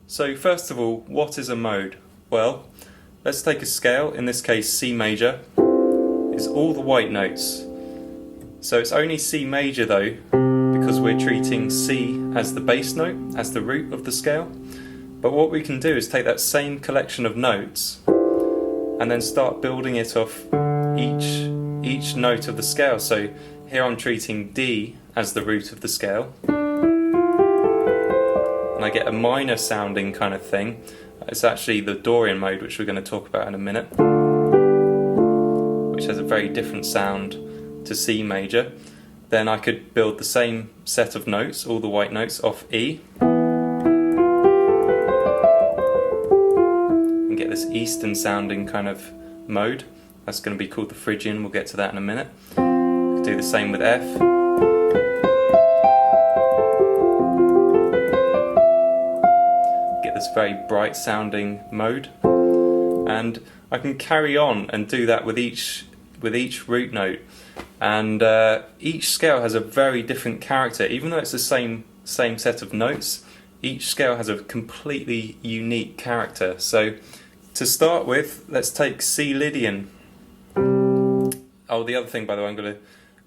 So first of all, what is a mode? Well, let's take a scale, in this case C major, is all the white notes. So it's only C major though, because we're treating C as the bass note, as the root of the scale. But what we can do is take that same collection of notes and then start building it off each note of the scale. So here I'm treating D as the root of the scale, and I get a minor sounding kind of thing. It's actually the Dorian mode, which we're going to talk about in a minute, which has a very different sound to C major. Then I could build the same set of notes, all the white notes, off E, and get this Eastern sounding kind of mode. That's going to be called the Phrygian. We'll get to that in a minute. I could do the same with F. Get this very bright sounding mode. And I can carry on and do that with each root note. And each scale has a very different character. Even though it's the same set of notes, each scale has a completely unique character. So to start with, let's take C Lydian. Oh, the other thing, by the way,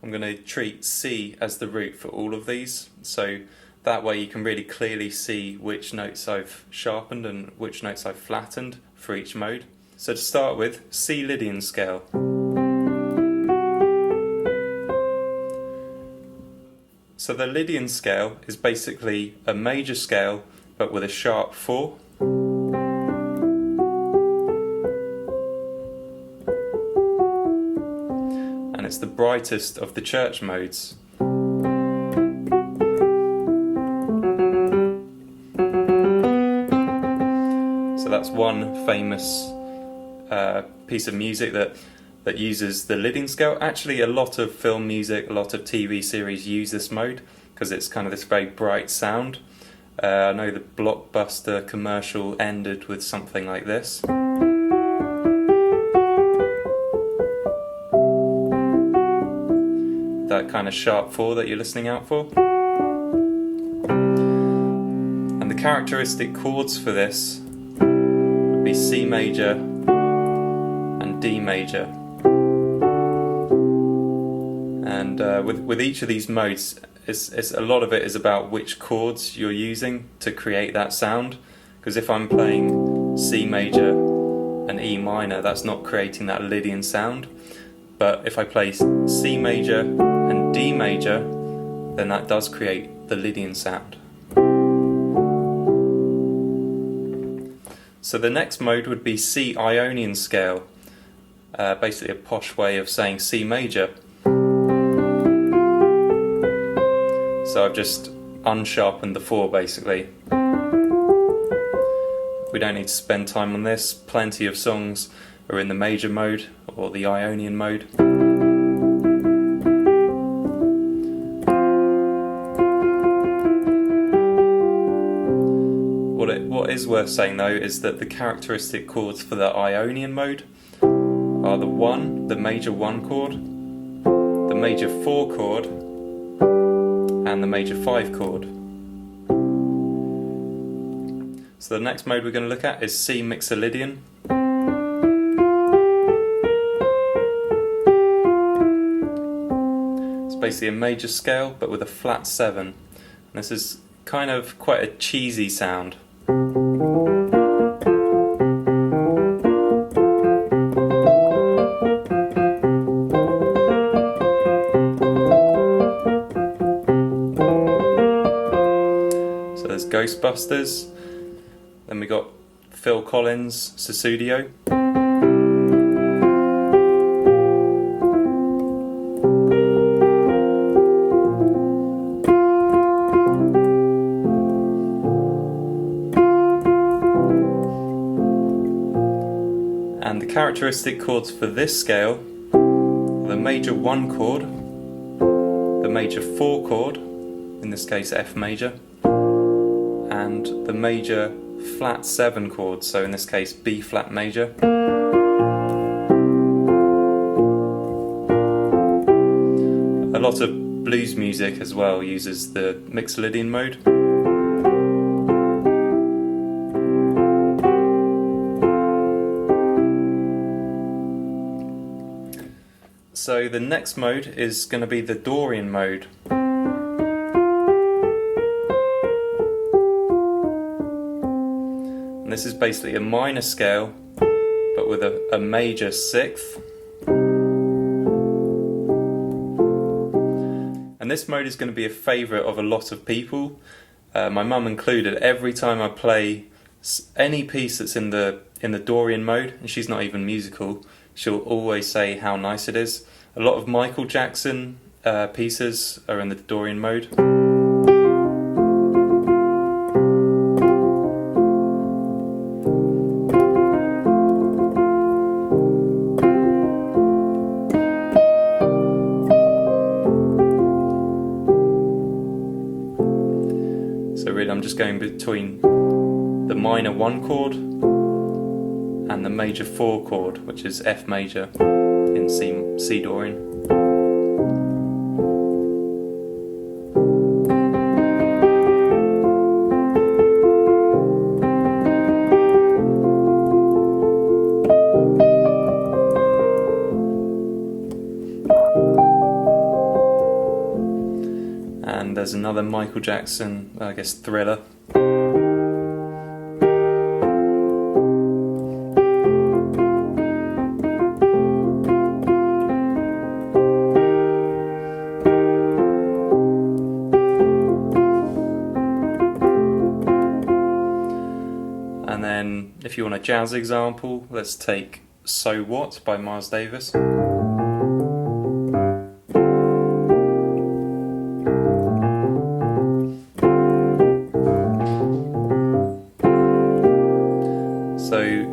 I'm gonna treat C as the root for all of these, so that way you can really clearly see which notes I've sharpened and which notes I've flattened for each mode. So to start with, C Lydian scale. So the Lydian scale is basically a major scale but with a sharp 4. And it's the brightest of the church modes. So that's one famous piece of music that uses the Lydian scale. Actually, a lot of film music, a lot of TV series use this mode because it's kind of this very bright sound. I know the Blockbuster commercial ended with something like this. That kind of sharp 4 that you're listening out for. And the characteristic chords for this would be C major and D major. And with each of these modes, it's a lot of it is about which chords you're using to create that sound. Because if I'm playing C major and E minor, that's not creating that Lydian sound. But if I play C major and D major, then that does create the Lydian sound. So the next mode would be C Ionian scale, basically a posh way of saying C major. So I've just unsharpened the 4 basically. We don't need to spend time on this. Plenty of songs are in the major mode or the Ionian mode. What is worth saying though is that the characteristic chords for the Ionian mode are the 1, the major 1 chord, the major 4 chord, and the major 5 chord. So the next mode we're going to look at is C Mixolydian. It's basically a major scale but with a flat 7. And this is kind of quite a cheesy sound. So there's Ghostbusters, then we got Phil Collins' Sussudio. And the characteristic chords for this scale are the major 1 chord, the major 4 chord, in this case F major, and the major flat 7 chord, so in this case B flat major. A lot of blues music as well uses the Mixolydian mode. So the next mode is going to be the Dorian mode. And this is basically a minor scale, but with a major sixth. And this mode is going to be a favourite of a lot of people, my mum included. Every time I play any piece that's in the Dorian mode, and she's not even musical, she'll always say how nice it is. A lot of Michael Jackson pieces are in the Dorian mode. So really I'm just going between the minor 1 chord and the major 4 chord, which is F major in C Dorian. And there's another Michael Jackson, I guess, Thriller. And then, if you want a jazz example, let's take So What by Miles Davis. So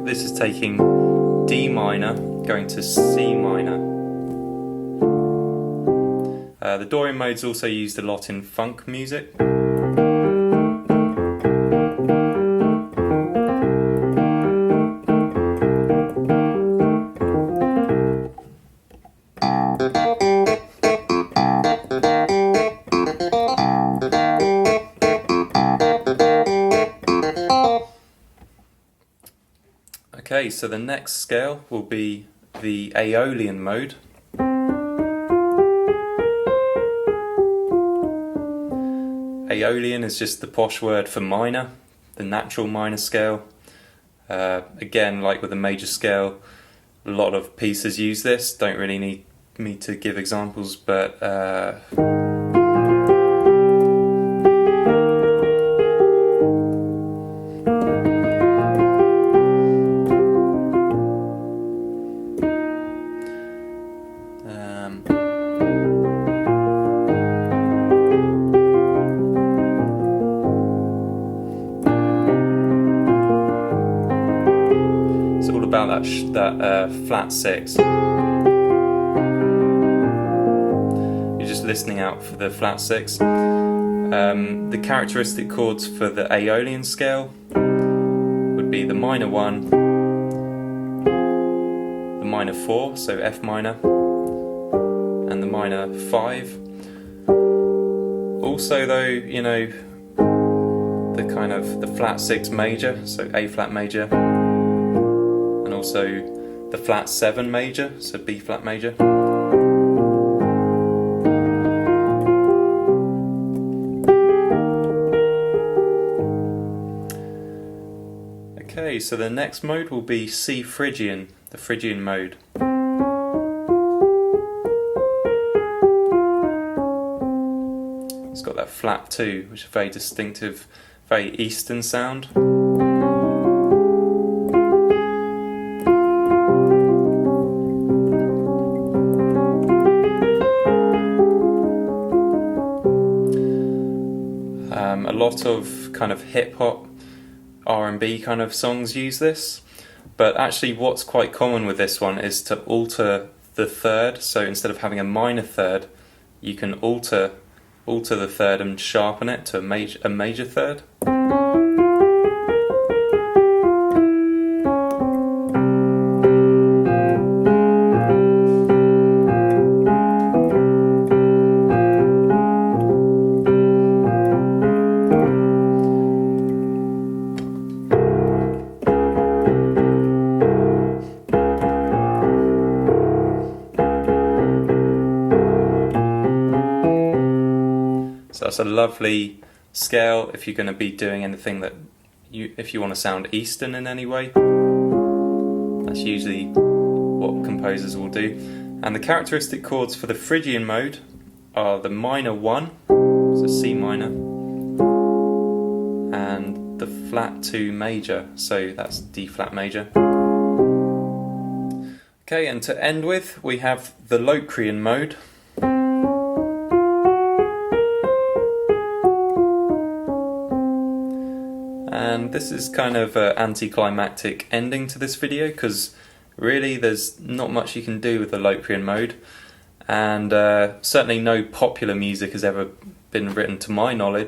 this is taking D minor, going to C minor. The Dorian mode's also used a lot in funk music. Okay, so the next scale will be the Aeolian mode. Aeolian is just the posh word for minor, the natural minor scale. Again, like with the major scale, a lot of pieces use this. Don't really need me to give examples, but it's all about that flat 6. You're just listening out for the flat 6. The characteristic chords for the Aeolian scale would be the minor 1, the minor 4, so F minor, and the minor 5. Also though, you know, the flat 6 major, so A flat major, and also the flat 7 major, so B flat major. Okay, so the next mode will be C Phrygian, the Phrygian mode. It's got that flat 2, which is a very distinctive, very Eastern sound. A lot of kind of hip-hop, R&B kind of songs use this, but actually what's quite common with this one is to alter the third. So instead of having a minor third, you can alter the third and sharpen it to a major third. That's a lovely scale if you're going to be doing anything that if you want to sound Eastern in any way. That's usually what composers will do. And the characteristic chords for the Phrygian mode are the minor 1, so C minor, and the flat 2 major, so that's D flat major. Okay, and to end with, we have the Locrian mode. And this is kind of an anticlimactic ending to this video, because really there's not much you can do with the Locrian mode, and certainly no popular music has ever been written to my knowledge